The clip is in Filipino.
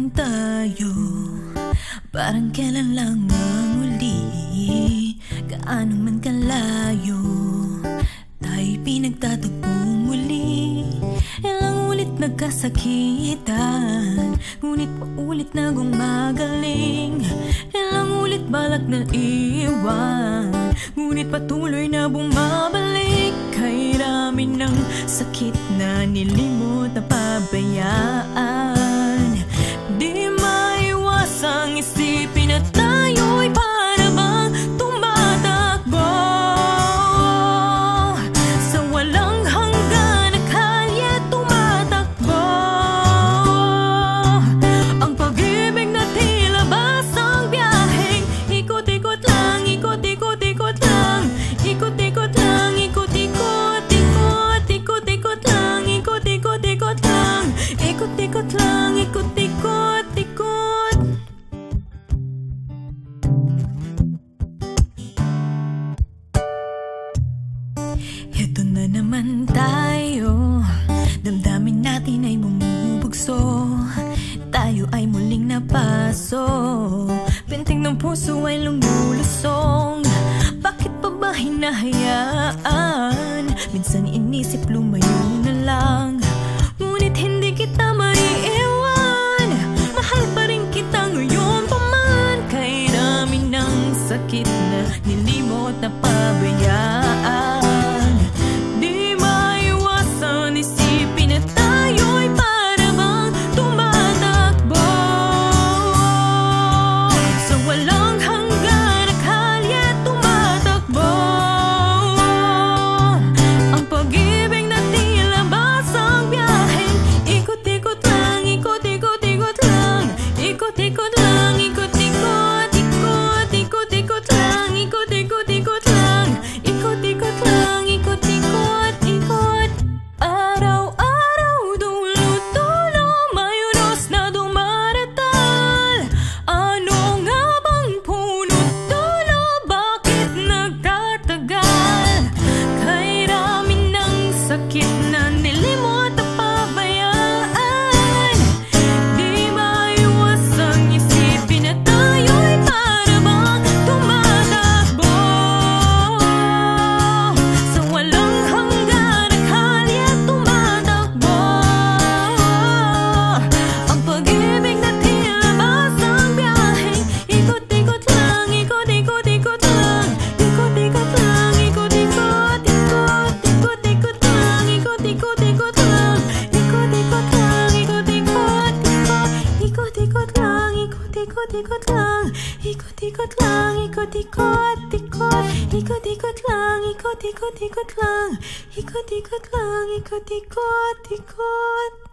naman tayo, parang kailan lang ang muli. Gaano man kalayo, tayo'y pinagtatagpo muli. Ilang ulit nagkasakitan, ngunit paulit na gumagaling. Ilang ulit balak na iwan, ngunit patuloy na bumabalik. Kay dami ng sakit na nilimot na pabayaan, di maiwasang isipin na tayo'y para bang tumatakbo sa walang hanggan na kalye, tumatakbo. Ang pag-ibig na tila basang biyaheng ikot-ikot lang, ikot-ikot-ikot lang, ikot-ikot lang, ikot-ikot, ikot-ikot lang, ikot-ikot-ikot lang, ikot-ikot lang, ikot-ikot, ikot. Heto na naman tayo, damdamin natin ay bumubugso. Tayo ay muling napaso, pintig ng puso ay lumulusong. Bakit pa ba hinahayaan? Minsan inisip lumayo na lang, ngunit hindi kita maiiwan. Mahal pa rin kita ngayon pa man. Kay dami ng sakit na nilimot na pabayaan, di maiwasan isipin na tayo'y para bang tumatakbo sa walang hanggan na kalye, tumatakbo. Ang pag-ibig na tila basang biyaheng ikot-ikot lang, ikot-ikot-ikot lang, ikot-ikot lang, ikot-ikot, ikot, ikot-ikot lang, ikot-ikot-ikot lang, ikot-ikot lang, ikot-ikot, ikot. Araw-araw, dulo-dulo, may unos na dumaratal. Ano nga bang punot dulo? Bakit nagtatagal? Kay dami ng sakit na nilimot na pabayaan, di maiwasang isipin na tayo'y para bang tumatakbo sa walang hanggan na kalye, tumatakbo. Ang pag-ibig na tila basang biyaheng ikot-ikot lang, ikot-ikot-ikot lang, ikot-ikot lang, ikot-ikot, ikot, ikot-ikot lang, ikot-ikot-ikot lang, ikot-ikot lang, ikot-ikot, ikot, ikot-ikot lang, ikot-ikot-ikot lang, ikot-ikot lang, ikot-ikot, ikot, ikot-ikot lang, ikot-ikot-ikot lang, ikot-ikot lang, ikot-ikot, ikot.